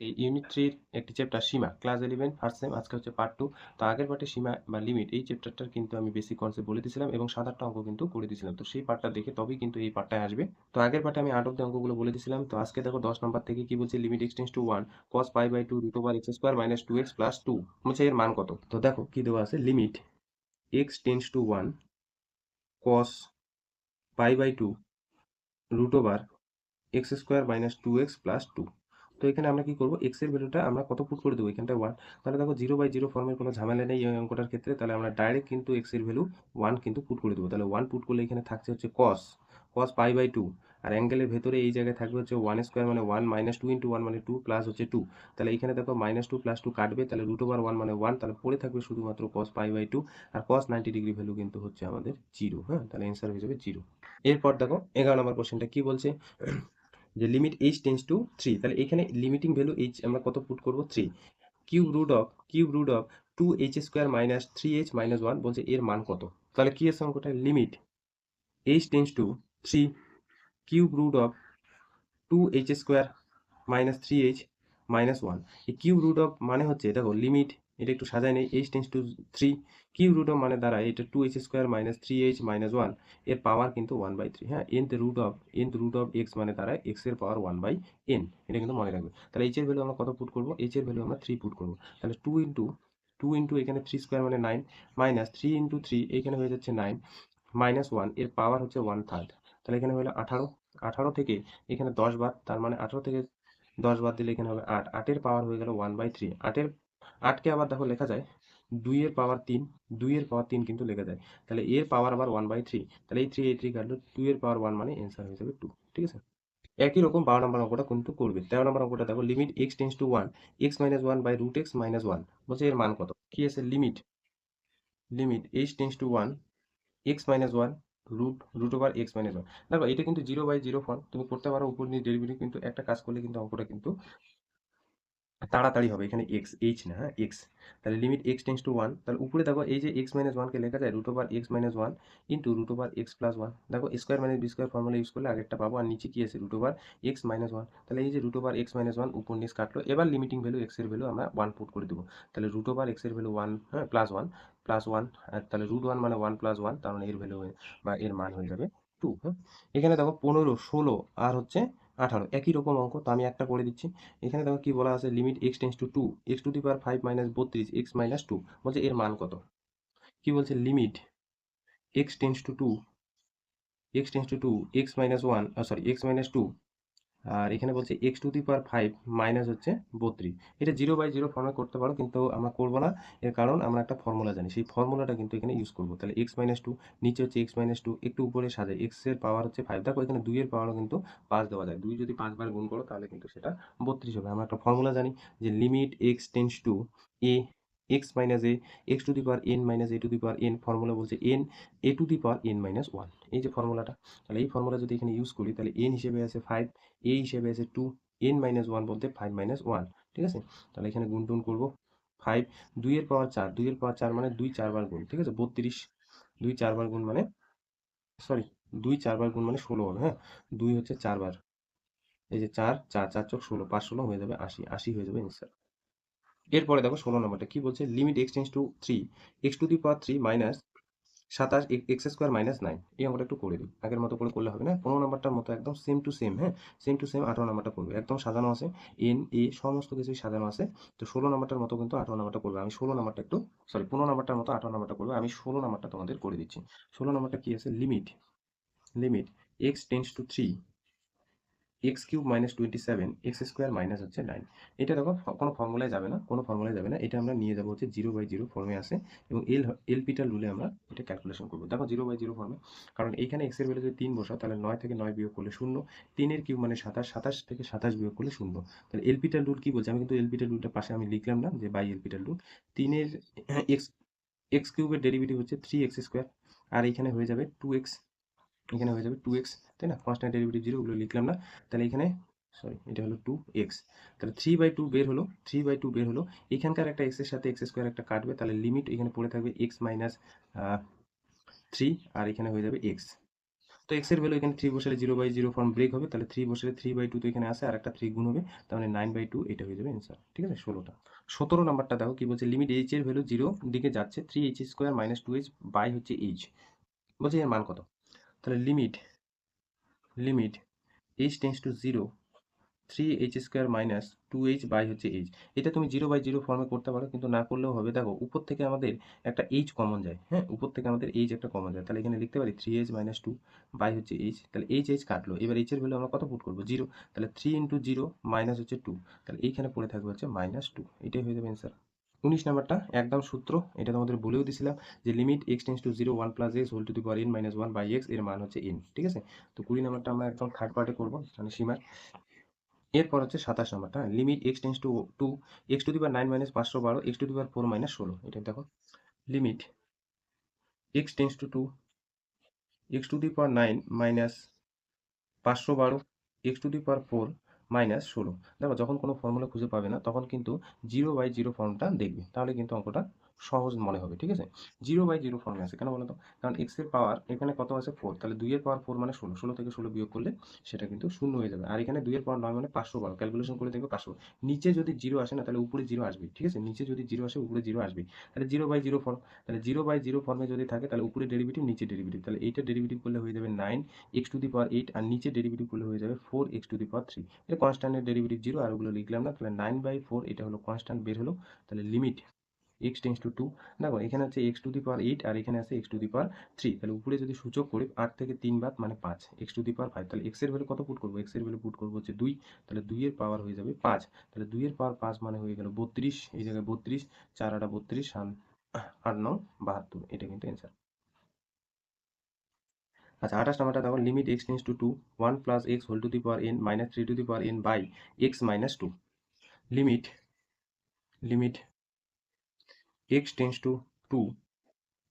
এই ইউনিট 3 এর একটি চ্যাপ্টার সীমা ক্লাস 11 ফার্স্ট সেম আজকে হচ্ছে পার্ট 2। তো আগের পার্টে সীমা বা লিমিট এই চ্যাপ্টারটার কিন্তু আমি বেসিক কনসেপ্ট বলে দিয়েছিলাম এবং 7-8টা অঙ্ক কিন্তু করে দিয়েছিলাম। তো সেই পার্টটা দেখে তবেই কিন্তু এই পার্টটায় আসবে। তো আগের পার্টে আমি 8 অব্দি অঙ্কগুলো বলে দিয়েছিলাম। তো আজকে দেখো 10 নাম্বার থেকে কি বলছে, limit X tends to 1 cos pi by 2 root over X square minus 2x plus 2 বলছে এর মান কত। তো দেখো কি দেওয়া আছে, limit X tends to 1 cos pi by 2 root over X square minus 2x plus 2। তো এখানে আমরা কি করবো, এক্স এর ভ্যালুটা আমরা কত পুট করে দেবো, এখানটা 1। তাহলে দেখো 0/0 ফর্মের কোনো ঝামেলা নেই এই অঙ্কটার ক্ষেত্রে। তাহলে আমরা ডাইরেক্ট কিন্তু এক্স এর ভ্যালু 1 কিন্তু পুট করে দেবো। তাহলে 1 পুট করলে এখানে থাকছে হচ্ছে cos পাই বাই 2, আর অ্যাঙ্গেলের ভেতরে এই জায়গায় থাকবে হচ্ছে 1 স্কোয়ার মানে 1 মাইনাস 2 ইন্টু 1 মানে 2 প্লাস হচ্ছে 2। তাহলে এখানে দেখো মাইনাস 2 প্লাস 2 কাটবে, তাহলে রুট ওভার 1 মানে 1, তাহলে পড়ে থাকবে শুধুমাত্র cos পাই বাই 2। আর cos 90 ডিগ্রি ভ্যালু কিন্তু হচ্ছে আমাদের 0। হ্যাঁ, তাহলে অ্যান্সার হয়ে যাবে 0। এরপর দেখো 11 নম্বর কোশ্চেনটা কি বলছে, যে লিমিট এইচ টেন্স টু 3। তাহলে এখানে লিমিটিং ভ্যালু এইচ আমরা কত পুট করব, 3। Cube root of 2h square minus 3h minus 1 বলছে এর মান কত। তাহলে কি আছে অঙ্কটা, limit H tends to 3 cube root of 2h square minus 3h minus 1। এই কিউব রুট অফ মানে হচ্ছে দেখো লিমিট, এটা একটু সাজায় নেই, H tends to 3 cube root of মানে দ্বারা এটা 2h square minus 3h minus 1, এর পাওয়ার কিন্তু 1/3। হ্যাঁ, nth রুট অফ এক্স মানে দ্বারা এক্স এর পাওয়ার 1/n, এটা কিন্তু মনে রাখবে। তাহলে এইচ এর ভ্যালু আমরা কত পুট করবো, এইচ এর ভ্যালু আমরা 3 পুট করবো। তাহলে 2 ইন্টু এখানে 3 স্কোয়ার মানে 9 মাইনাস 3 ইন্টু 3 এখানে হয়ে যাচ্ছে 9 মাইনাস 1, এর পাওয়ার হচ্ছে 1/3। তাহলে এখানে হলো 18। 18 থেকে এখানে 10 বাদ, তার মানে 18 থেকে 10 বাদ দিলে এখানে হবে 8। 8 এর পাওয়ার হয়ে গেল 1/3। 8কে আবার দেখো লেখা যায় 2 এর পাওয়ার 3, 2 এর পাওয়ার 3 কিন্তু লেখা যায়। তাহলে এর পাওয়ার আবার 1/3। তাহলে এই 3 কাটলো, 2 এর পাওয়ার 1 মানে অ্যান্সার হয়ে যাবে 2। ঠিক আছে, একই রকম 12 নম্বর অঙ্কটা কিন্তু করবে। 13 নম্বর অঙ্কটা দেখো, limit x tends to 1 X minus 1 by root X minus 1 বলছে এর মান কত। কি আছে, limit H tends to 1 X minus 1 root over X minus 1। দেখো এটা কিন্তু 0/0 ফর্ম, তুমি করতে পারো উপর নিয়ে ডেরিভেটিভ, কিন্তু একটা কাজ করলে কিন্তু অঙ্কটা কিন্তু তাড়াতাড়ি হবে। এখানে এক্স, এইচ না, হ্যাঁ এক্স। তাহলে লিমিট এক্স টেন্স টু 1, তাহলে উপরে দেখো এই যে এক্স মাইনাস 1কে লেখা যায় root over X minus 1 into root over X plus 1। দেখো square minus B square formula use করলে আগেরটা পাবো, আর নিচে কি আছে রুট ওভার এক্স মাইনাস 1। তাহলে এই যে রুট ওভার এক্স মাইনাস 1 উপর নিচ কাটলো, এবার লিমিটিং ভ্যালু এক্স এর ভ্যালু আমরা 1 পুট করে দেবো। তাহলে রুট ওভার এক্স এর ভ্যালু 1, হ্যাঁ প্লাস 1, আর তাহলে রুট 1 মানে 1 প্লাস 1, তার মানে এর ভ্যালু বা এর মান হয়ে যাবে 2। হ্যাঁ, এখানে দেখো 15, 16 আর হচ্ছে 18 একই রকম অঙ্ক, তো আমি একটা করে দিচ্ছি। এখানে দেখো কি বলা আছে, limit x tends to 2 x to the power 5 minus 32 x minus 2 বলছে এর মান কত। কি বলছে, limit x tends to 2 x minus 1 sorry x minus 2, আর এখানে বলছে x to the power 5 minus হচ্ছে 32। এটা 0/0 ফর্মে করতে পারো, কিন্তু আমরা করবো না। এর কারণ আমরা একটা ফর্মুলা জানি, সেই ফর্মুলাটা কিন্তু এখানে ইউজ করবো। তাহলে এক্স মাইনাস 2 নিচে হচ্ছে এক্স মাইনাস 2, একটু উপরে সাজায় এক্স এর পাওয়ার হচ্ছে 5। দেখো এখানে 2 এর পাওয়ারও কিন্তু 5 দেওয়া যায়, 2 যদি 5 বার গুণ করো তাহলে কিন্তু সেটা 32 হবে। আমরা একটা ফর্মুলা জানি যে limit x tends to A X minus X to the power N minus A to the power N, formula বলছে N A to the power N minus 1, এই যে ফর্মুলাটা। তাহলে এই ফর্মুলা যদি এখানে ইউজ করি, তাহলে এন হিসেবে আছে 5, এ হিসেবে আছে 2, এন মাইনাস 1 বলতে 5 মাইনাস 1। ঠিক আছে, তাহলে এখানে গুণ টুন করবো 5, 2 এর পাওয়ার 4, 2 এর পাওয়ার 4 মানে 2 4 বার গুণ। ঠিক আছে, 32, 2 4 বার গুণ মানে সরি 2 4 বার গুণ মানে 16 হবে। হ্যাঁ, 2 হচ্ছে 4 বার, এই যে 4 4 4 চোখ 16, 5 16 হয়ে যাবে 80, 80 হয়ে যাবে অ্যান্সার। এরপরে দেখো 16 নম্বরটা কি বলছে, limit x tends to 3 x to the power 3 minus 27 x square minus 9। এই অঙ্কটা একটু করে দিই, আগের মতো করে করলে হবে না, 15 নাম্বারটার মতো একদম সেম টু সেম। হ্যাঁ, সেম টু সেম 18 নাম্বারটা করবে, একদম সাজানো আছে, এন এ সমস্ত কিছুই সাজানো আছে। তো 16 নাম্বারটার মতো কিন্তু 18 নাম্বারটা করবে। আমি 16 নাম্বারটা একটু সরি 15 নাম্বারটার মতো 18 নাম্বারটা করবে, আমি 16 নাম্বারটা তোমাদের করে দিচ্ছি। 16 নাম্বারটা কি আছে, limit x tends to 3 x cube minus 27 x square minus হচ্ছে 9। এটা দেখো কোনো ফর্মুলায় যাবে না, কোনো ফর্মুলায় যাবে না, এটা আমরা নিয়ে যাবো হচ্ছে 0/0 ফর্মে আছে, এবং এলপিটার রুলে আমরা এটা ক্যালকুলেশন করবো। দেখো 0/0 ফর্মে, কারণ এইখানে এক্স এর ভ্যালু যদি 3 বসাও, তাহলে 9 থেকে 9 বিয়োগ করলে 0, 3 এর কিউব মানে 27, 27 থেকে 27 বিয়োগ করলে 0। তাহলে এলপিটার রুল কি বলছে, আমি কিন্তু এলপিটার রুলটা পাশে আমি লিখলাম না, যে বাই এলপিটার রুল 3 এর এক্স এক্স কিউবের ডেরিভেটিভ হচ্ছে 3x স্কোয়ার, আর এখানে হয়ে যাবে 2x, এখানে হয়ে যাবে 2x, তাই না, কনস্ট্যান্ট ডেরিভেটিভ 0, ওগুলো লিখলাম না। তাহলে এখানে সরি এটা হলো 2x, তাহলে 3/2 বের হলো, 3/2 বের হলো। এখানকার একটা x এর সাথে x স্কোয়ার একটা কাটবে, তাহলে লিমিট এখানে পড়ে থাকবে x মাইনাস 3, আর এখানে হয়ে যাবে x। তো তো এক্স এর ভ্যালু এখানে 3 বসালে 0/0 ফর্ম ব্রেক হবে, তাহলে 3 বসালে 3/2 তো এখানে আসে, আর একটা 3 গুণ হবে, তার মানে 9/2 এটা হয়ে যাবে অ্যান্সার। ঠিক আছে, 16টা। 17 নাম্বারটা দেখো কি বলছে, লিমিট এইচ এর ভ্যালু 0 দিকে যাচ্ছে, 3h square minus 2h by হচ্ছে এইচ, বলছে এর মান কত। তাহলে limit h tends to 0 3h square minus 2h by হচ্ছে এইচ, এটা তুমি 0/0 ফর্মে করতে পারো, কিন্তু না করলেও হবে। দেখো উপর থেকে আমাদের একটা এইচ কমন যায়, হ্যাঁ উপর থেকে আমাদের এইচ একটা কমন যায়, তাহলে এখানে লিখতে পারি 3h মাইনাস 2 বাই হচ্ছে এইচ, তাহলে এইচ কাটলো, এবার এইচ এর ভ্যালু আমরা কত পুট করবো 0, তাহলে 3 ইন্টু 0 মাইনাস হচ্ছে 2, তাহলে এইখানে পড়ে থাকবে হচ্ছে -2, এটাই হয়ে যাবে অ্যান্সার। 19 নাম্বারটা একদম সূত্র, এটা তোমাদের বলেও দিছিলাম যে limit x tends to 0 1 plus x whole to the power n minus 1 by x, এর মান হচ্ছে n। ঠিক আছে, তো 20 নাম্বারটা আমরা একদম থার্ড পার্টে করবো, মানে সীমার। এরপর হচ্ছে 27 নাম্বারটা, limit x tends to 2 x to the power 9 minus 512 x to the power 4 minus 16, এটা দেখো limit x tends to 2 x to the power 9 minus 512 x to the power 4 minus 16। দেখো যখন কোনো ফর্মুলা খুঁজে পাবে না তখন কিন্তু 0/0 ফর্মটা দেখবে, তাহলে কিন্তু অঙ্কটা সহজ মনে হবে। ঠিক আছে, 0/0 ফর্মে আছে কেন বলো তো, কারণ এক্স এর পাওয়ার এখানে কত আছে 4, তাহলে 2 এর পাওয়ার 4 মানে 16, 16 থেকে 16 বিয়োগ করলে সেটা কিন্তু শূন্য হয়ে যাবে, আর এখানে 2 এর পাওয়ার 9 মানে 512, ক্যালকুলেশন করে দেখবে 500, নিচে যদি 0 আসে না তাহলে উপরে 0 আসবে। ঠিক আছে, নিচে যদি 0 আসে উপরে 0 আসবে, তাহলে 0/0 ফর্ম, তাহলে 0/0 ফর্মে যদি থাকে তাহলে উপরে ডেরিভেটিভ নিচে ডেরিভেটিভ, তাহলে এইটা ডেরিভেটিভ করলে হয়ে যাবে 9 এক্স টু দি পাওয়ার 8, আর নিচে ডেরিভেটিভ করলে হয়ে যাবে 4 এক্স টু দি পাওয়ার 3, এটা কনস্ট্যান্টের ডেরিভেটিভ 0, আর ওগুলো লিখলাম না, তাহলে 9/4 এটা হলো কনস্ট্যান্ট বের হলো। তাহলে লিমিট এক্স টেন্স টু 2, দেখো এখানে হচ্ছে এক্স টু দি পাওয়ার 8 আর এখানে আছে এক্স টু দি পাওয়ার 3, তাহলে উপরে যদি সূচক করি 8 থেকে 3 বাদ মানে 5 এক্স টু দি পাওয়ার 5, তাহলে এক্স এর ভ্যালু কত পুট করবো, এক্স এর ভ্যালু পুট করবো হচ্ছে 2, তাহলে 2 এর পাওয়ার হয়ে যাবে 5, তাহলে 2 এর পাওয়ার 5 মানে হয়ে গেল 32, এই জায়গায় 32, 4 8 32, 8 9 72, এটা কিন্তু অ্যান্সার। আচ্ছা 28 নাম্বারটা দেখো, limit x tends to 2 1 plus x whole to the power n minus 3 to the power n by x minus 2, limit x tends to 2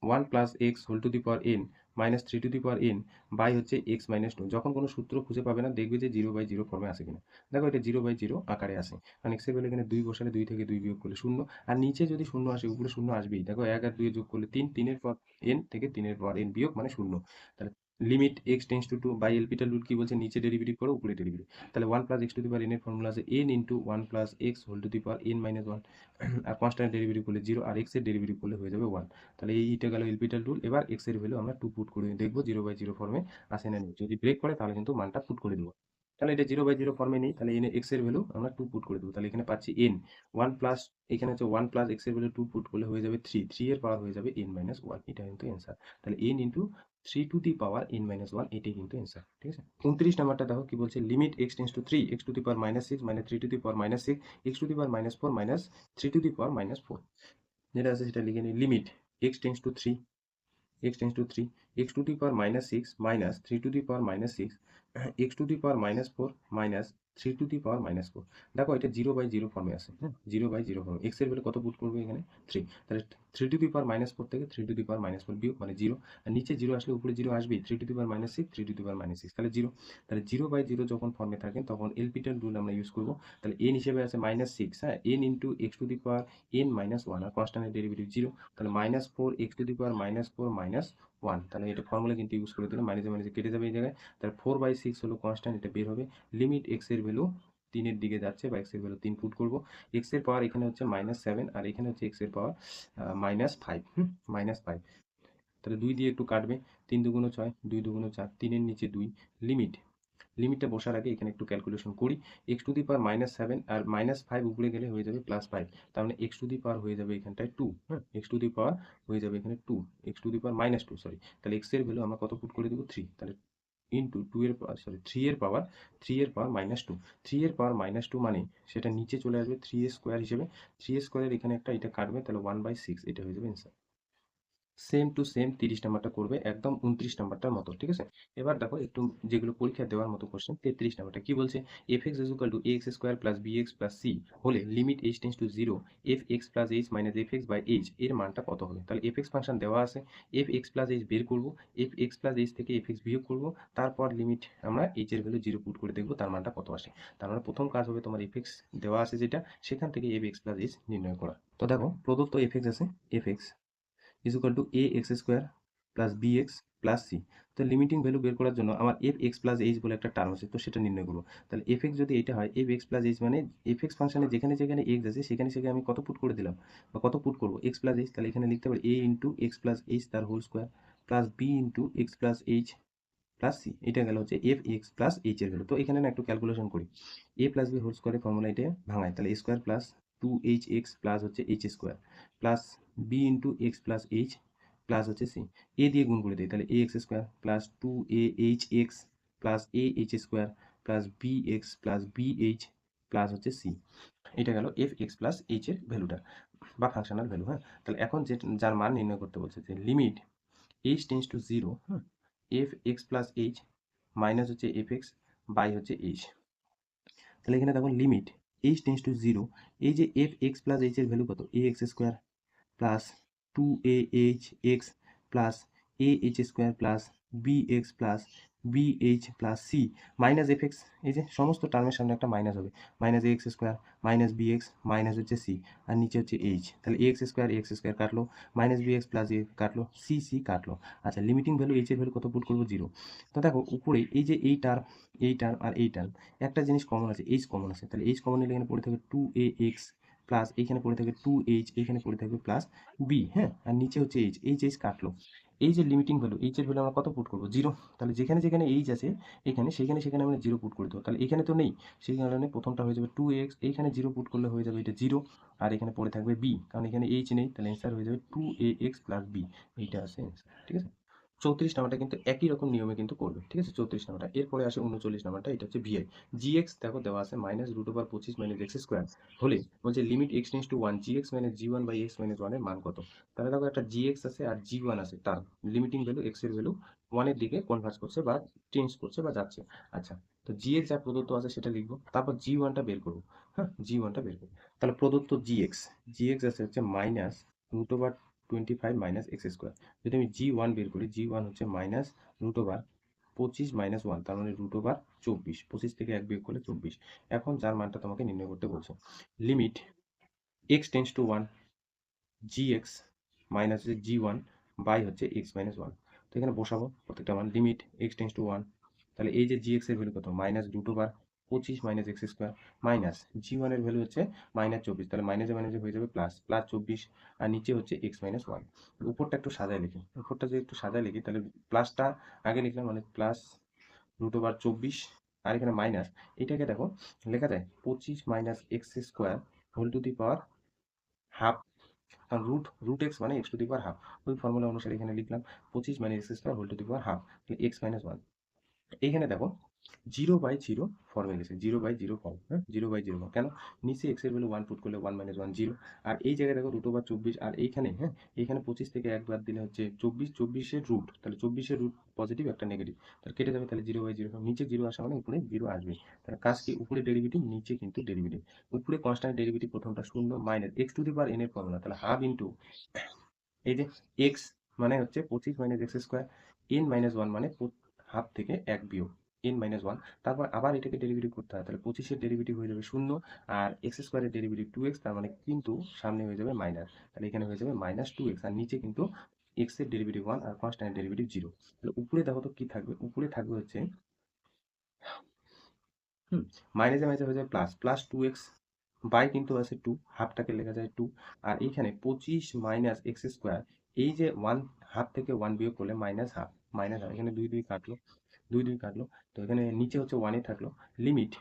1 plus x whole to the power n minus 3 to the power n by হচ্ছে x minus 2, যখন কোনো সূত্র খুঁজে পাবে না দেখবে যে 0/0 ফর্মে আছে কিনা, দেখো এটা 0/0 আকারে আছে, কারণ এক্স এর ভ্যালু এখানে 2 বসালে 2 থেকে 2 বিয়োগ করলে 0, আর নিচে যদি 0 আসে উপরে 0 আসবেই, দেখো 1 আর 2 যোগ করলে 3, 3 এর পর n থেকে 3 এর পর n বিয়োগ মানে 0, তাহলে limit x tends to 2 by L'Hopital rule কি বলছে, নিচে ডেরিভেটিভ করো উপরে ডেরিভেটিভ, তাহলে 1 plus X to the power n এর ফর্মুলা আছে n into 1 plus x whole to the power n minus 1, আর কনস্ট্যান্ট ডেরিভেটিভ করলে 0, আর এক্স এর ডেরিভেটিভ করলে হয়ে যাবে 1, তাহলে এইটা গেল এলপিটাল রুল। এবার এক্স এর ভ্যালু আমরা 2 পুট করে দেখবো 0/0 ফর্মে আসে না নেই, যদি ব্রেক করে তাহলে কিন্তু মানটা পুট করে দেবো, তাহলে এটা 0/0 ফর্মে নেই, তাহলে এনে এক্স এর ভ্যালু আমরা 2 পুট করে দেবো, তাহলে এখানে পাচ্ছি n 1 প্লাস, এখানে হচ্ছে 1 প্লাস এক্স এর ভ্যালু 2 পুট করলে হয়ে যাবে 3, 3 এর পাওয়ার হয়ে যাবে n মাইনাস 1, এটা কিন্তু অ্যান্সার, তাহলে n into 3 to the power n minus 1, এটাই কিন্তু অ্যান্সার। ঠিক আছে, 29 নাম্বারটা দেখো কি বলছে, limit x tends to 3 x to the power minus 6 minus 3 to the power minus 6 x to the power minus 4 minus 3 to the power minus 4, যেটা আছে সেটা লিখে নিই, limit x tends to 3 x tends to 3 x to the power minus 6 minus 3 to the power minus 6 x to the power minus 4 minus 3 to the power minus 4, দেখো এটা 0/0 ফর্মে আছে, হ্যাঁ 0/0 ফর্মে, x এর ভ্যালু কত পুট করবে এখানে 3, তাহলে 3 to the power minus 4 থেকে 3 to the power minus 4 বিয়োগ মানে 0, আর নিচে 0 আসলে উপরে 0 আসবেই, 3 to the power minus 6 3 to the power minus 6, তাহলে 0, তাহলে 0/0 যখন ফর্মে থাকে তখন এলপিটাল রুল আমরা ইউজ করব, তাহলে n হিসেবে আছে -6, হ্যাঁ n into x to the power n minus 1, আর কনস্ট্যান্টের ডেরিভেটিভ 0, তাহলে -4 x to the power -4 minus 1, তাহলে এটা ফর্মুলা কিন্তু ইউজ করে দিলাম, মাইনাসে মাইনাসে কেটে যাবে এই জায়গায়, তাহলে 4/6 হলো কনস্ট্যান্ট, এটা বের হবে, লিমিট এক্স এর ভ্যালু 3 এর দিকে যাচ্ছে বা এক্স এর ভ্যালু 3 পুট করব, এক্স এর পাওয়ার এখানে হচ্ছে -7 আর এখানে হচ্ছে এক্স এর পাওয়ার -5, -5, তাহলে 2 দিয়ে একটু কাটবে, 3 দুগুণ 6 2 দুগুণ 4 3 এর নিচে 2, লিমিটটা বসার আগে এখানে একটু ক্যালকুলেশন করি, এক্স টু দি পাওয়ার -7 আর -5 উপরে গেলে হয়ে যাবে +5, তার মানে এক্স টু দি পাওয়ার হয়ে যাবে এখানটায় 2, হ্যাঁ এক্স টু দি পাওয়ার হয়ে যাবে এখানে 2, x to the power -2 sorry, তাহলে এক্স এর ভ্যালু আমরা কত পুট করে দেবো 3, তাহলে ইন্টু 2 এর পাওয়ার সরি 3 এর পাওয়ার -2, 3 এর পাওয়ার -2 মানে সেটা নিচে চলে আসবে 3 এর স্কোয়ার হিসেবে, 3 এর স্কোয়ারের এখানে একটা এটা কাটবে, তাহলে 1/6, এটা হয়ে যাবে অ্যান্সার। সেম টু সেম 30 নাম্বারটা করবে একদম 29 নাম্বারটার মতো। ঠিক আছে, এবার দেখো একটু যেগুলো পরীক্ষা দেওয়ার মতো কোশ্চেন, 33 নাম্বারটা কি বলছে, F X is equal to X square plus B x plus C হলে limit H tends to 0 F x plus H minus F x by H এর মানটা কত হবে, তাহলে এফ এক্স ফাংশন দেওয়া আছে, এফ এক্স প্লাস এইচ বের করবো, এফ এক্স প্লাস এইচ থেকে এফ এক্স বিয়োগ করবো, তারপর লিমিট আমরা এইচ এর ভ্যালু 0 পুট করে দেখবো তার মানটা কত আসে, তার মানে প্রথম কাজ হবে তোমার এফ এক্স দেওয়া আছে যেটা, সেখান থেকে এফ এক্স প্লাস এইচ নির্ণয় করা। তো দেখো প্রদত্ত এফ এক্স আছে, f x is equal to ax square plus bx plus c. তো লিমিটিং ভ্যালু বের করার জন্য আমার এফ এক্স প্লাস এইচ বলে একটা টার্ম আছে, তো সেটা নির্ণয় করবো। তাহলে এফ এক্স যদি এটা হয়, এফ এক্স প্লাস এইচ মানে এফ এক্স ফাংশনে যেখানে যেখানে এক্স আছে সেখানে সেখানে আমি কত পুট করে দিলাম বা কত পুট করবো, এক্স প্লাস এইচ। তাহলে এখানে লিখতে পারি a into x plus h তার whole square plus b into x plus h plus c. এটা গেল হচ্ছে এফ এক্স প্লাস এইচ এর ভ্যালু। তো এখানে না একটু ক্যালকুলেশন করি, এ প্লাস বি হোল স্কোয়ারের ফর্মুলা এটা ভাঙায়, তাহলে a square plus 2hx plus হচ্ছে h square plus b into x plus h plus হচ্ছে সি। এ দিয়ে গুণ করে দিই, তাহলে a x square plus 2ahx plus A H square plus B x plus B H plus হচ্ছে c. এটা গেল এফ এক্স প্লাস এইচ এর ভ্যালুটা বা ফাংশনাল ভ্যালু। হ্যাঁ, তাহলে এখন যে যার মান নির্ণয় করতে বলছে যে limit H tends to zero, হ্যাঁ, F x plus H minus হচ্ছে এফ এক্স বাই হচ্ছে এইচ। তাহলে এখানে দেখো limit H tends to zero, এই যে এফ এক্স প্লাস এইচ এর ভ্যালু কত, A x square plus 2ahx plus A H square plus B x plus B H plus C minus F X. এই যে সমস্ত টার্মের সামনে একটা মাইনাস হবে, minus A x square minus B x minus হচ্ছে সি আর নিচে হচ্ছে এইচ। তাহলে এ এক্স স্কোয়ার কাটলো, মাইনাস বি এক্স প্লাস এ কাটলো, সি সি কাটলো। আচ্ছা, লিমিটিং ভ্যালু এইচ এর ভ্যালু কত পুট করবো, জিরো। তো দেখো উপরে এই যে এই টার্ম আর এই টার্ম একটা জিনিস কমন আছে, এইচ কমন আছে। তাহলে এইচ কমন নিলে এখানে পড়ে থাকে 2ax প্লাস এইখানে পড়ে থাকে 2h, এইখানে পড়ে থাকবে প্লাস বি। হ্যাঁ, আর নিচে হচ্ছে এইচ কাটলো। এই যে লিমিটিং ভ্যালু এইচ এর ভ্যালু আমরা কত পুট করবো, জিরো। তাহলে যেখানে যেখানে এইচ আছে এখানে সেখানে সেখানে আমরা জিরো পুট করে দেবো। তাহলে এখানে তো নেই, সেই কারণে প্রথমটা হয়ে যাবে 2x, এইখানে জিরো পুট করলে হয়ে যাবে এটা জিরো, আর এখানে পড়ে থাকবে বি, কারণ এখানে এইচ নেই। তাহলে অ্যান্সার হয়ে যাবে 2ax প্লাস বি। এইটা আছে অ্যান্সার, ঠিক আছে। 34 নাম্বারটা কিন্তু একই রকম নিয়মে কিন্তু করবে, ঠিক আছে। 34 নাম্বারটা, এরপরে আসে 39 নাম্বারটা, এটা হচ্ছে ভিআই জিএক্স। দেখো দেওয়া আছে minus root over 25 minus x square হলে বলছে limit x tends to one g x minus G one by x minus ওয়ানের মান কত। তাহলে দেখো একটা জিএক্স আছে আর জি ওয়ান আছে, তার লিমিটিং ভ্যালু এক্স এর ভ্যালু ওয়ানের দিকে কনভার্ট করছে বা চেঞ্জ করছে বা যাচ্ছে। আচ্ছা, তো জিএক্স যা প্রদত্ত আছে সেটা লিখবো, তারপর জি ওয়ানটা বের করবো। হ্যাঁ, জি ওয়ানটা বের করবো। তাহলে প্রদত্ত জিএক্স, জিএক্স আছে হচ্ছে minus root over 25 minus x square. যদি আমি জি ওয়ান বের করি, জি ওয়ান হচ্ছে minus root over 25 minus one, তার মানে রুট ওভার 24, 25 থেকে এক বিয়োগ করলে 24। এখন যার মানটা তোমাকে নির্ণয় করতে বলছে, limit x tends to one G X minus হচ্ছে জি ওয়ান বাই হচ্ছে এক্স মাইনাস ওয়ান। তো এখানে বসাবো প্রত্যেকটা মান, limit x tends to one, তাহলে এই যে জি এক্স এর ভ্যালু কত, minus root over 25 minus x square minus জি ওয়ান এর ভ্যালু হচ্ছে মাইনাস 24, তাহলে মাইনাসে মাইনাসে হয়ে যাবে প্লাস, প্লাস 24 আর নিচে হচ্ছে এক্স মাইনাস ওয়ান। উপরটা একটু সাজায় লিখি, উপরটা যদি একটু সাজায় লিখি তাহলে প্লাসটা আগে লিখলাম, মানে প্লাস রুট ওভার 24 আর এখানে মাইনাস, এটাকে দেখো লেখা যায় 25 minus x square whole to the power half, কারণ রুট রুট এক্স মানে x to the power half. ওই ফর্মুলা অনুসারে এখানে লিখলাম 25 minus x square whole to the power half, x minus one. এইখানে দেখো 0/0 ফর্মে লিখেছে, 0/0 ফর্ম। হ্যাঁ, 0/0 ফর্ম কেন, নিচে এক্স এর ভ্যালু ওয়ান পুট করলে ওয়ান মাইনাস ওয়ান জিরো, আর এই জায়গায় দেখো রুট ওভার 24, আর এইখানে হ্যাঁ এইখানে 25 থেকে এক বাদ দিলে হচ্ছে 24, 24-এর রুট, তাহলে 24-এর রুট পজিটিভ একটা নেগেটিভ, তাহলে কেটে যাবে, তাহলে 0/0 ফর্ম। নিচে জিরো আসা মানে উপরে জিরো আসবে, তাহলে কাজ কি, উপরে ডেরিভেটিভ নিচে কিন্তু ডেরিভেটিভ। উপরে কনস্ট্যান্ট ডেরিভেটিভ প্রথমটা শূন্য minus X to the power N এর ফর্মুলা, তাহলে হাফ ইন্টু এই যে এক্স মানে হচ্ছে 25 minus x square, N minus one মানে হাফ থেকে এক বিয়োগ এন মাইনাস ওয়ান, তারপর আবার এটাকে ডেরিভেটিভ করতে হয়, তাহলে 25-এর ডেরিভেটিভ হয়ে যাবে শূন্য আর এক্স স্কোয়ারের ডেরিভেটিভ 2x, তার মানে কিন্তু সামনে হয়ে যাবে মাইনাস, তাহলে এখানে হয়ে যাবে মাইনাস 2x আর নিচে কিন্তু এক্স এর ডেরিভেটিভ ওয়ান আর কনস্ট্যান্ট ডেরিভেটিভ জিরো। তাহলে উপরে দেখো তো কি থাকবে, উপরে থাকবে হচ্ছে মাইনাসে মাইনাসে হয়ে যাবে প্লাস, প্লাস 2x বাই কিন্তু আছে টু, হাফটাকে লেখা যায় টু, আর এইখানে 25 মাইনাস এক্স স্কোয়ার, এই যে ওয়ান হাফ থেকে ওয়ান বিয়োগ করলে মাইনাস হাফ, মাইনাস হাফ, এখানে দুই দুই কাটলো, দুই দুই কাটলো, তো এখানে নিচে হচ্ছে ওয়ানই থাকলো। Limit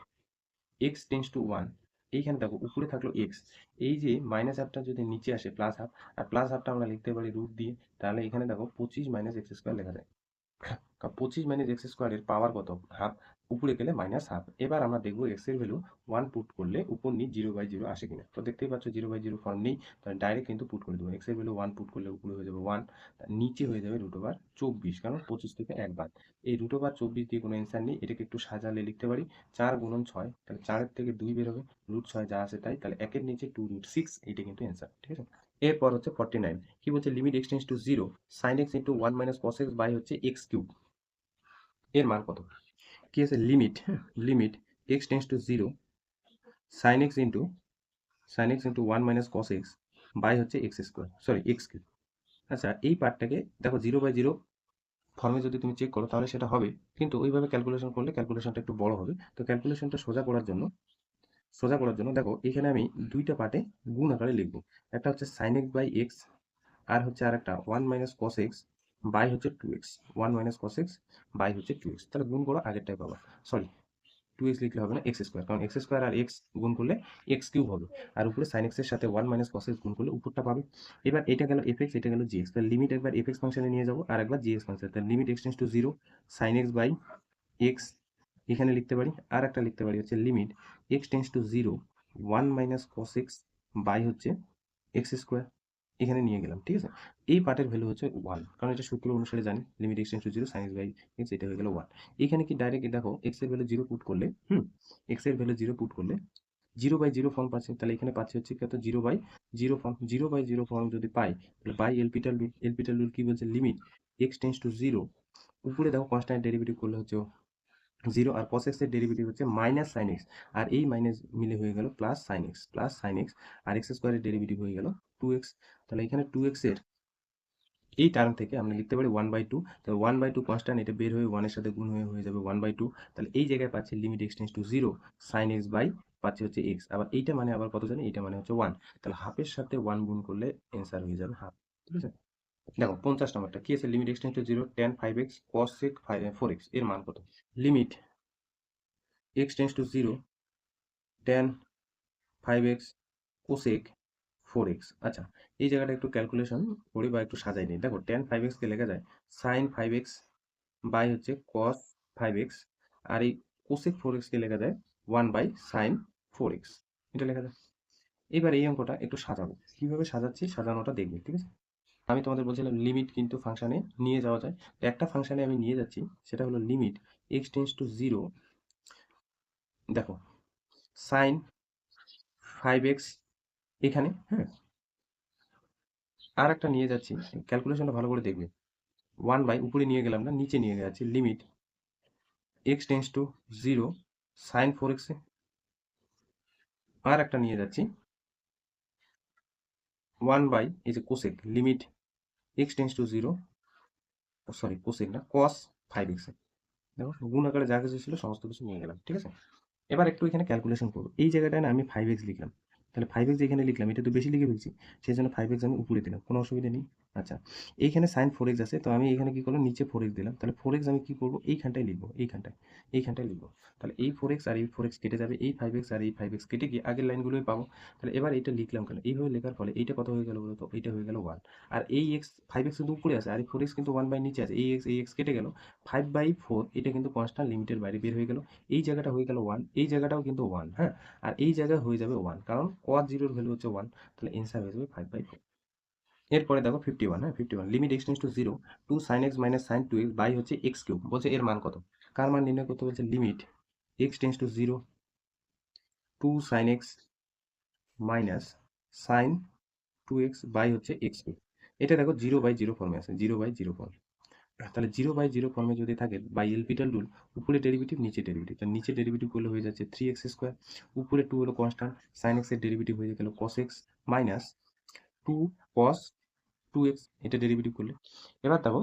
x tends to one, এইখানে দেখো উপরে থাকলো এক্স, এই যে মাইনাস হাফটা যদি নিচে আসে প্লাস হাফ, আর প্লাস হাফটা আমরা লিখতে পারি রুট দিয়ে, তাহলে এখানে দেখো 25 মাইনাস এক্স স্কোয়ার লেখা যায়। 25 মাইনাস এক্স স্কোয়ারের পাওয়ার কত, হাফ, উপরে গেলে মাইনাস হাফ। এবার আমরা দেখবো এক্স এর ভ্যালু ওয়ান পুট করলে উপর নিচ 0/0 আসে কিনা, তো দেখতেই পাচ্ছ 0/0 ফর্ম নেই, তাহলে ডাইরেক্ট কিন্তু পুট করে দেবো। এক্স এর ভ্যালু ওয়ান পুট করলে উপরে হয়ে যাবে ওয়ান, নিচে হয়ে যাবে রুট ওভার 24, কারণ 25 থেকে এক বাদ। এই রুট ওভার 24 দিয়ে কোনো অ্যান্সার নেই, এটাকে একটু সাজালে লিখতে পারি 4 গুণন 6, তাহলে 4-এর থেকে 2 বের হবে, রুট 6 যা আছে তাই, তাহলে একের নিচে 2√6, এইটা কিন্তু অ্যান্সার, ঠিক আছে। এরপর হচ্ছে 49, কি বলছে, limit x tends to 0 sin x into 1 minus cos x by হচ্ছে এক্স কিউব, এর মান কত। কি আছে, limit, limit x tends to 0 sin x into 1 minus cos x by হচ্ছে x square, sorry X cube. আচ্ছা, এই পার্টটাকে দেখো 0/0 ফর্মে যদি তুমি চেক করো তাহলে সেটা হবে, কিন্তু ওইভাবে ক্যালকুলেশন করলে ক্যালকুলেশনটা একটু বড় হবে। তো ক্যালকুলেশনটা সোজা করার জন্য দেখো এখানে আমি দুইটা পার্টে গুণ আকারে লিখবো। একটা হচ্ছে সাইন এক্স বাই এক্স, আর হচ্ছে আর একটা one minus cos x by হচ্ছে two x, one minus cos x by হচ্ছে টু এক্স। তাহলে গুণ করো, আগেরটাই পাবা। সরি, টু এক্স লিখলে হবে না, এক্স স্কোয়ার, কারণ এক্স স্কোয়ার আর এক্স গুণ করলে এক্স কিউব হবে, আর উপরে সাইন এক্সের সাথে ওয়ান মাইনাস কস এক্স গুণ করলে উপরটা পাবে। এবার এটা গেল এফ এক্স, এটা গেল জি এক্স, তাহলে লিমিট একবার এফ এক্স ফাংশনে নিয়ে যাবো আর একবার জি এক্স ফাংশনে, তাহলে limit x tends to zero sine x by x এখানে লিখতে পারি, আর একটা লিখতে পারি হচ্ছে limit x tends to zero one minus cos x by হচ্ছে এক্স স্কোয়ার, এখানে নিয়ে গেলাম। ঠিক আছে, এই পার্টের ভ্যালু হচ্ছে ওয়ান, কারণ এটা সূত্র অনুসারে জানি limit x tends to zero sine x by x, এটা হয়ে গেল ওয়ান। এখানে কি ডাইরেক্ট দেখো এক্স এর ভ্যালু জিরো পুট করলে, এক্স এর ভ্যালু জিরো পুট করলে জিরো বাই জিরো ফর্ম পাচ্ছি, তাহলে এখানে পাচ্ছি হচ্ছে কত, zero by zero form. Zero by zero form যদি পাই তাহলে by L'Hopital rule, L'Hopital rule কি বলছে, limit x tends to zero, উপরে দেখো কনস্ট্যান্ট ডেরিভেটিভ করলে হচ্ছে জিরো, আর cos x এর ডেরিভেটিভ হচ্ছে মাইনাস সাইন এক্স, আর এই মাইনাস মিলে হয়ে গেল প্লাস সাইন এক্স, আর এক্স স্কোয়ারের ডেরিভেটিভ হয়ে গেল টু এক্স। তাহলে এখানে টু এক্স এর এই টার্ম থেকে আমরা লিখতে পারি ওয়ান বাই টু, তাহলে ওয়ান বাই টু কনস্ট্যান্ট, এটা বের হয়ে ওয়ানের সাথে গুণ হয়ে যাবে ওয়ান বাই টু। তাহলে এই জায়গায় পাচ্ছি limit x tends to zero sine x by পাচ্ছি হচ্ছে এক্স, আবার এইটা মানে আবার কত জানি, এইটা মানে হচ্ছে ওয়ান, তাহলে হাফের সাথে ওয়ান গুণ করলে অ্যান্সার হয়ে যাবে হাফ। ঠিক আছে, দেখো 50 নম্বরটা কি আছে, limit x tends to zero tan five x cosec four x, এর মান কত, limit x tends to zero tan five x cosec four x. আচ্ছা, এই জায়গাটা একটু ক্যালকুলেশন করি বা একটু সাজাই নিই। দেখো টেন ফাইভ এক্সকে লেখা যায় সাইন ফাইভ এক্স বাই হচ্ছে কস ফাইভ এক্স, আর এই কোসেক ফোর এক্সকে লেখা যায় one by sine four x, এটা লেখা যায়। এবার এই অঙ্কটা একটু সাজাবো, কিভাবে সাজাচ্ছি সাজানোটা দেখবে। ঠিক আছে, আমি তোমাদের বলছিলাম লিমিট কিন্তু ফাংশনে নিয়ে যাওয়া যায়, তো একটা ফাংশনে আমি নিয়ে যাচ্ছি, সেটা হলো limit x tends to zero, দেখো সাইন ফাইভ এক্স এখানে, আর একটা নিয়ে যাচ্ছি, ক্যালকুলেশনটা ভালো করে দেখবে, ওয়ান বাই উপরে নিয়ে গেলাম না, নিচে নিয়ে যাচ্ছি, limit x tends to zero sine four x, আর একটা নিয়ে যাচ্ছি ওয়ান বাই এই যে cosec, limit x tends to zero, sorry cosec না কস ফাইভ এক্স, দেখো গুণ আকারে যা কিছু ছিল সমস্ত কিছু নিয়ে গেলাম। ঠিক আছে, এবার একটু এখানে ক্যালকুলেশন করবো, এই জায়গাটায় না আমি ফাইভ এক্স লিখলাম, তাহলে ফাইভ এক্স এখানে লিখলাম, এটা তো বেশি লিখে ফেলছি, সেই জন্য ফাইভ এক্স আমি উপরে দিলাম, কোনো অসুবিধা নেই। আচ্ছা, এইখানে সাইন ফোর এক্স আছে, তো আমি এখানে কি করলাম, নিচে ফোর এক্স দিলাম, তাহলে ফোর এক্স আমি কি করবো, এইখানটায় লিখবো, এইখানটায় লিখবো। তাহলে এই ফোর এক্স আর এই ফোর এক্স কেটে যাবে, এই ফাইভ এক্স আর এই ফাইভ এক্স কেটে গিয়ে আগের লাইনগুলোই পাবো। তাহলে এবার এটা লিখলাম কেন, এইভাবে লেখার ফলে এইটা কত হয়ে গেল বলতো, এইটা হয়ে গেল ওয়ান, আর এই এক্স ফাইভ এক্স কিন্তু উপরে আছে, আর এই ফোর এক্স কিন্তু ওয়ান বাই নিচে আছে, এই এক্স কেটে গেল, ফাইভ বাই ফোর এটা কিন্তু কনস্ট্যান্ট লিমিটের বাইরে বের হয়ে গেল, এই জায়গাটা হয়ে গেল ওয়ান, এই জায়গাটাও কিন্তু ওয়ান, হ্যাঁ, আর এই জায়গায় হয়ে যাবে ওয়ান, কারণ cos জিরোর ভ্যালু হচ্ছে ওয়ান, তাহলে অ্যান্সার হয়ে যাবে ফাইভ বাই ফোর। এরপরে দেখো fifty one, fifty one limit x tends to zero two sine x minus sine two x by হচ্ছে এক্স কিউব, বলছে এর মান কত, কার মান নির্ণয় করতে বলছে, limit x tends to zero two sine x minus sine two x by হচ্ছে এক্স কিউব। এটা দেখো জিরো বাই জিরো ফর্মে আছে, জিরো বাই জিরো ফর্ম, তাহলে জিরো বাই জিরো ফর্মে যদি থাকে বাই এলপিটাল রুল, উপরে ডেরিভেটিভ নিচে ডেরিভেটিভ, তাহলে নিচে ডেরিভেটিভ করলে হয়ে যাচ্ছে থ্রি এক্স স্কোয়ার, উপরে টু হলো কনস্ট্যান্ট, সাইন এক্স এর ডেরিভেটিভ হয়ে গেল cos x minus two cos two x, এটা ডেরিভেটিভ করলে। এবার দেখো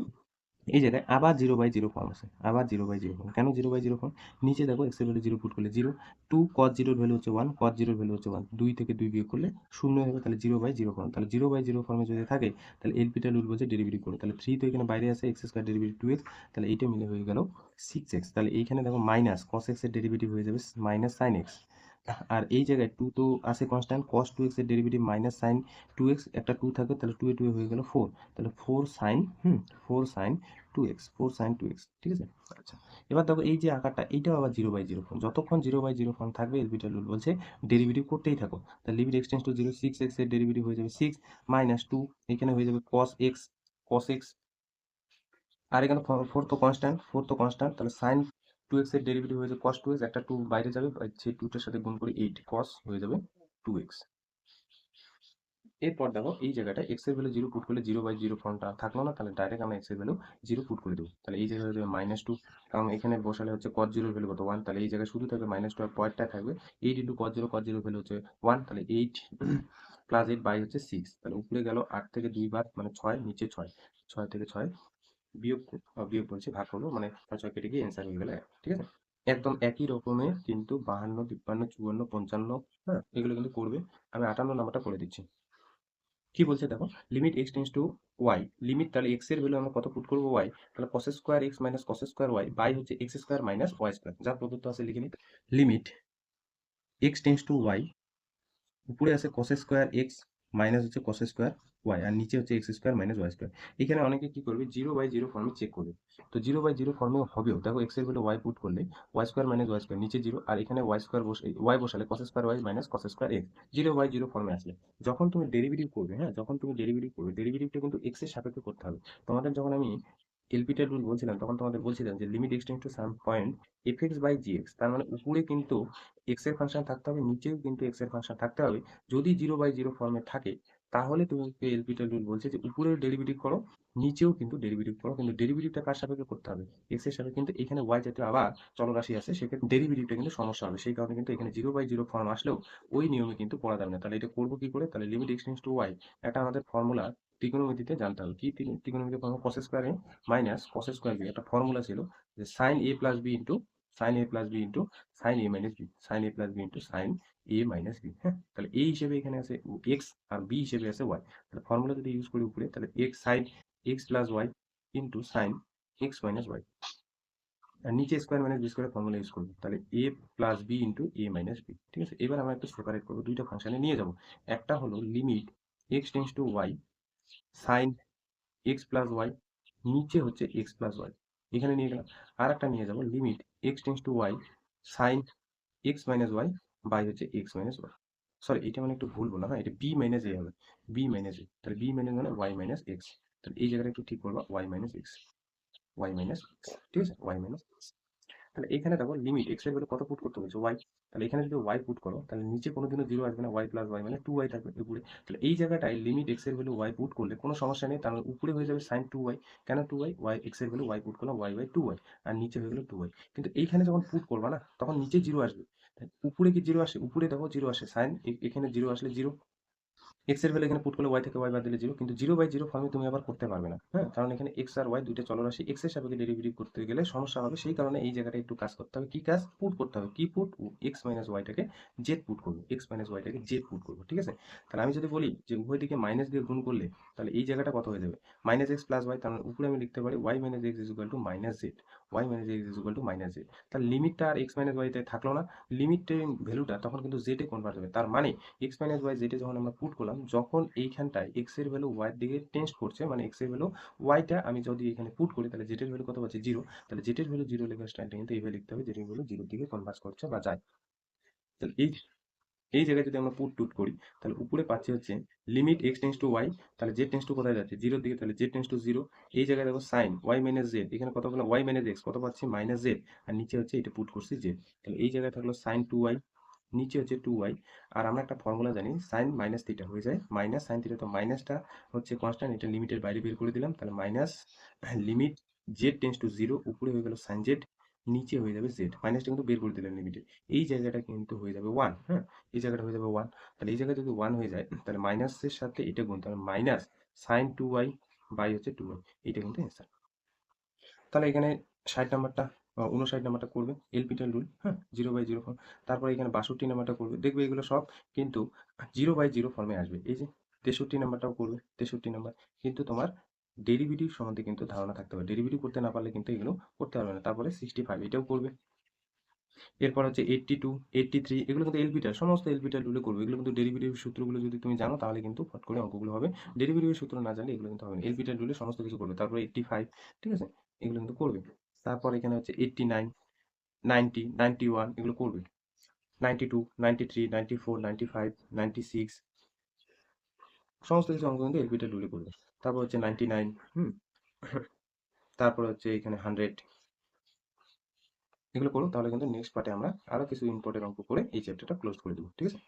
এই জায়গায় আবার জিরো বাই জিরো ফর্ম আছে, আবার জিরো বাই জিরো ফর্ম, কেন জিরো বাই জিরো ফর্ম, নিচে দেখো এক্স এর ভ্যালু জিরো পুট করলে জিরো, টু কস জিরোর ভ্যালু হচ্ছে ওয়ান, কস জিরোর ভ্যালু হচ্ছে ওয়ান, দুই থেকে দুই বিয়োগ করলে শূন্য হবে, তাহলে জিরো বাই জিরো ফর্ম, তাহলে জিরো বাই জিরো ফর্মে যদি থাকে তাহলে এলপিটা রুল বলছে ডেরিভেটিভ করে, তাহলে থ্রি তো এখানে বাইরে আছে, x square derivative two x, তাহলে এইটা মিলে হয়ে গেল সিক্স এক্স, তাহলে এইখানে দেখো মাইনাস কস এক্স এর ডেরিভেটিভ হয়ে যাবে মাইনাস সাইন এক্স, আর এই জায়গায় টু তো আছে কনস্ট্যান্ট, কস টু এক্স এর derivative minus sine two x, একটা টু থাকে, তাহলে টু এ হয়ে গেল ফোর, তাহলে four sine four sine two x, four sine two x. ঠিক আছে, আচ্ছা, এবার দেখো এই যে আকারটা এইটাও আবার জিরো বাই জিরো ফর্ম, যতক্ষণ জিরো বাই জিরো ফর্ম থাকবে এলপিটাল রুল বলছে ডেরিভেটিভ করতেই থাকো, তাহলে limit x tends to zero six x এর ডেরিভেটিভ হয়ে যাবে সিক্স মাইনাস টু, এখানে হয়ে যাবে কস এক্স, আর এখানে ফোর তো কনস্ট্যান্ট, তাহলে সাইন টু এক্স এর ডেরিভেটিভ হয়ে যাবে কস টু এক্স, একটা টু বাইরে যাবে, সেই টুটার সাথে গুণ করে এইট কস হয়ে যাবে টু এক্স। এরপর দেখো এই জায়গাটা এক্স এর ভ্যালু জিরো পুট করলে জিরো বাই জিরো ফর্মটা থাকলো না, তাহলে ডাইরেক্ট আমরা এক্স এর ভ্যালু জিরো পুট করে দেবো, তাহলে এই জায়গায় হয়ে যাবে মাইনাস টু, কারণ এখানে বসালে হচ্ছে কস জিরোর ভ্যালু কত ওয়ান, তাহলে এই জায়গায় শুধু থাকবে মাইনাস টু, আর পয়েন্টটা থাকবে eight into cos zero value হচ্ছে ওয়ান, তাহলে এইট প্লাস এইট বাই হচ্ছে সিক্স, তাহলে উপরে গেল আট থেকে দুই বার মানে ছয়, নিচে ছয়, ছয় থেকে ছয় বিয়োগ বিয়োগ বলছি, ভাগ করবো, মানে 6 কেটে গিয়ে অ্যান্সার হয়ে গেল 1, ঠিক আছে? একদম একই রকমের কিন্তু 52, 53, 54, 55, হ্যাঁ, এগুলো কিন্তু করবে। আমি 58 নাম্বারটা করে দিচ্ছি। কি বলছে দেখো, limit x tends to y, limit তাহলে এক্স এর ভ্যালু আমরা কত পুট করবো, ওয়াই, তাহলে cos square x minus cos square y by হচ্ছে x square minus y square, যা প্রদত্ত আছে লিখে নিই। Limit x tends to y, উপরে আছে cos স্কোয়ার এক্স মাইনাস হচ্ছে cos স্কোয়ার ওয়াই, আর নিচে হচ্ছে x square minus y square. এখানে অনেকে কি করবে, 0/0 ফর্মে চেক করবে। তো 0/0 ফর্মেও হবেও, দেখো এক্স এর ভ্যালু ওয়াই পুট করলে y square minus y square নিচে 0, আর এখানে ওয়াই স্কোয়ার ওয়াই বসালে cos square y minus cos square x. 0/0 ফর্মে আসলে যখন তুমি ডেরিভেটিভ করবে, হ্যাঁ, যখন তুমি ডেরিভেটিভ করবে, ডেরিভেটিভটা কিন্তু এক্স এর সাপেক্ষে করতে হবে। তোমাদের যখন আমি এলপিটেল রুল বলছিলাম, তখন তোমাদের বলছিলাম যে limit x tends to some point f x by g x, তার মানে উপরে কিন্তু এক্স এর ফাংশন থাকতে হবে, নিচেও কিন্তু এক্স এর ফাংশন থাকতে হবে। যদি 0/0 ফর্মে থাকে, তাহলে তোমাকে এলপিটেল রুল বলছে যে উপরে ডেরিভেটিভ করো, নিচেও কিন্তু ডেরিভেটিভ করো, কিন্তু ডেরিভেটিভটা কার সাপেক্ষে করতে হবে, এক্স এর সাপেক্ষে। কিন্তু এখানে ওয়াই জাতীয় আবার চলরাশি আছে, সেক্ষেত্রে ডেরিভেটিভটা কিন্তু সমস্যা হবে। সেই কারণে কিন্তু এখানে 0/0 ফর্ম আসলেও ওই নিয়মে কিন্তু পড়া যাবে না। তাহলে এটা করবো কি করে, তাহলে limit x tends to y, এটা আমাদের ফর্মুলা ত্রিকোণমিতিতে জানতে হবে। কি ত্রিকোণমিতিতে formula, cos square a minus cos square b, একটা ফর্মুলা ছিল যে sin a plus b into sin a plus b into sin a minus b, sin a plus b into sin a minus b, হ্যাঁ। তাহলে a হিসেবে এখানে আছে x, আর B হিসেবে আছে ওয়াই। তাহলে ফর্মুলা যদি ইউজ করি উপরে, তাহলে x sin x plus y into sin x minus y, আর নিচে square minus B square formula use করবো, তাহলে a plus b into a minus b, ঠিক আছে? এবার আমরা একটু সেপারেট করবো, দুইটা ফাংশনে নিয়ে যাবো। একটা হলো limit x tends to y sine x plus y, নিচে হচ্ছে এক্স প্লাস ওয়াই, এখানে নিয়ে গেলাম। আর একটা নিয়ে যাবো limit x tends to y sine x minus y by হচ্ছে এক্স মাইনাস ওয়াই। সরি, এটা মানে একটু ভুল বললাম, হ্যাঁ, এটা বি মাইনাস এ হবে, বি মাইনাস এ, তাহলে বি মাইনাস মানে ওয়াই মাইনাস এক্স। তাহলে এই জায়গাটা একটু ঠিক করবো, y minus x, y minus x, ঠিক আছে, ওয়াই মাইনাস। তাহলে এখানে দেখো লিমিট এক্স এর ভ্যালু কত পুট করতে বলছে, ওয়াই। তাহলে এখানে যদি ওয়াই পুট করো, তাহলে নিচে কোনোদিনও 0 আসবে না, ওয়াই প্লাস ওয়াই মানে 2y থাকবে উপরে। তাহলে এই জায়গাটায় লিমিট এক্স এর ভ্যালু ওয়াই পুট করলে কোনো সমস্যা নেই, তাহলে উপরে হয়ে যাবে sin 2y। কেন 2y, ওয়াই এক্স এর ভ্যালু ওয়াই পুট করলাম ওয়াই বাই 2y, আর নিচে হয়ে গেল 2y। কিন্তু এইখানে যখন পুট করবা না, তখন নিচে 0 আসবে। তাই উপরে কি 0 আসে, উপরে দেখো 0 আসে, সাইন এখানে 0 আসলে 0, এক্স এর ভ্যালু এখানে পুট করলে ওয়াই থেকে ওয়াই বাদ দিলে 0, কিন্তু 0/0 ফর্মে তুমি আবার করতে পারবে না, হ্যাঁ, কারণ এখানে এক্স আর ওয়াই দুইটা চলরাশি, এক্স এর সাপেক্ষে ডেরিভেটিভ করতে গেলে সমস্যা হবে। সেই কারণে এই জায়গাটা একটু কাজ করতে হবে, কি কাজ, পুট করতে হবে। কি পুট, এক্স মাইনাস ওয়াইটাকে জেড পুট করবো, এক্স মাইনাস ওয়াইটাকে জেড পুট করবো, ঠিক আছে? তাহলে আমি যদি বলি যে উভয় দিকে মাইনাস দিয়ে গুণ করলে, তাহলে এই জায়গাটা কত হয়ে যাবে, মাইনাস এক্স প্লাস ওয়াই, তার মানে উপরে আমি লিখতে পারি y minus x is equal to minus z, y minus x is equal to minus z. তাহলে লিমিটটা আর এক্স মাইনাস ওয়াইতে থাকলো না, লিমিটের ভ্যালুটা তখন কিন্তু জেডে কনভার্ট হবে। তার মানে এক্স মাইনাস ওয়াই জেডে যখন আমরা পুট করলাম, যখন এইখানটায় এক্স এর ভ্যালু ওয়াই এর দিকে টেন্স করছে, মানে এক্স এর ভ্যালু ওয়াইটা আমি যদি এখানে পুট করি, তাহলে জেড এর ভ্যালু কত পাচ্ছি, 0। তাহলে জেড এর ভ্যালু 0 লেখার স্টাইলটা কিন্তু এইভাবে লিখতে হবে, জেড এর ভ্যালু 0 দিকে কনভার্ট করছে বা যায়। তাহলে এই এই জায়গায় যদি আমরা পুট টুট করি, তাহলে উপরে পাচ্ছি হচ্ছে limit x tends to y, তাহলে জেড টেন্স টু কোথায় যাচ্ছে, 0 দিকে, তাহলে জেড টেন্স টু 0। এই জায়গায় দেখো সাইন ওয়াই মাইনাস জেড, এখানে কত পেলাম, ওয়াই মাইনাস এক্স, কত পাচ্ছি, মাইনাস জেড, আর নিচে হচ্ছে এটা পুট করছি জেড। তাহলে এই জায়গায় থাকলো সাইন 2y, নিচে হচ্ছে 2y। আর আমরা একটা ফর্মুলা জানি, সাইন মাইনাস থিটা হয়ে যায় মাইনাস সাইন থিটা, তো মাইনাসটা হচ্ছে কনস্ট্যান্ট, এটা লিমিটের বাইরে বের করে দিলাম। তাহলে minus limit Z tends to 0, উপরে হয়ে গেল সাইন জেড, নিচে হয়ে যাবে জেড, মাইনাসটা কিন্তু বের করে দিলাম লিমিটে। এই জায়গাটা কিন্তু হয়ে যাবে 1, হ্যাঁ, এই জায়গাটা হয়ে যাবে 1। তাহলে এই জায়গায় যদি 1 হয়ে যায়, তাহলে মাইনাসের সাথে এটা গুণ, তাহলে মাইনাস সাইন 2y বাই হচ্ছে 2y, এটা কিন্তু অ্যান্সার। তাহলে এখানে 60 নাম্বারটা 59 নাম্বারটা করবে এলপিটেল রুল, হ্যাঁ, 0/0 ফর্ম। তারপরে এখানে 62 নাম্বারটা করবে, দেখবে এগুলো সব কিন্তু 0/0 ফর্মে আসবে। এই যে 63 নাম্বারটাও করবে, 63 নাম্বার। কিন্তু তোমার ডেরিভেটিভ সম্বন্ধে কিন্তু ধারণা থাকতে হবে, ডেরিভেটিভ করতে না পারলে কিন্তু এগুলো করতে পারবে না। তারপরে 65 এটাও করবে। এরপর হচ্ছে 82, 83, এগুলো কিন্তু এলপিটার, সমস্ত এলপিটার রুলে করবে। এগুলো কিন্তু ডেরিভেটিভ সূত্রগুলো যদি তুমি জানো, তাহলে কিন্তু ফট করে অঙ্কগুলো হবে। ডেরিভেটিভ সূত্র না জানলে এগুলো কিন্তু হবে না। এলপিটার রুলে সমস্ত কিছু করবে। তারপরে 85, ঠিক আছে, এগুলো কিন্তু করবে। তারপর এখানে হচ্ছে 89, 90, 91, এগুলো করবে। 92, 93, 94, 95, 96, সমস্ত কিছু অঙ্ক কিন্তু এলপিটার রুলে করবে। তারপর হচ্ছে 99, হুম, তারপর হচ্ছে এখানে 100, এগুলো করো। তাহলে কিন্তু নেক্সট পার্টে আমরা আরো কিছু ইম্পর্টেন্ট অঙ্ক করে এই চ্যাপ্টারটা ক্লোজ করে দেবো, ঠিক আছে?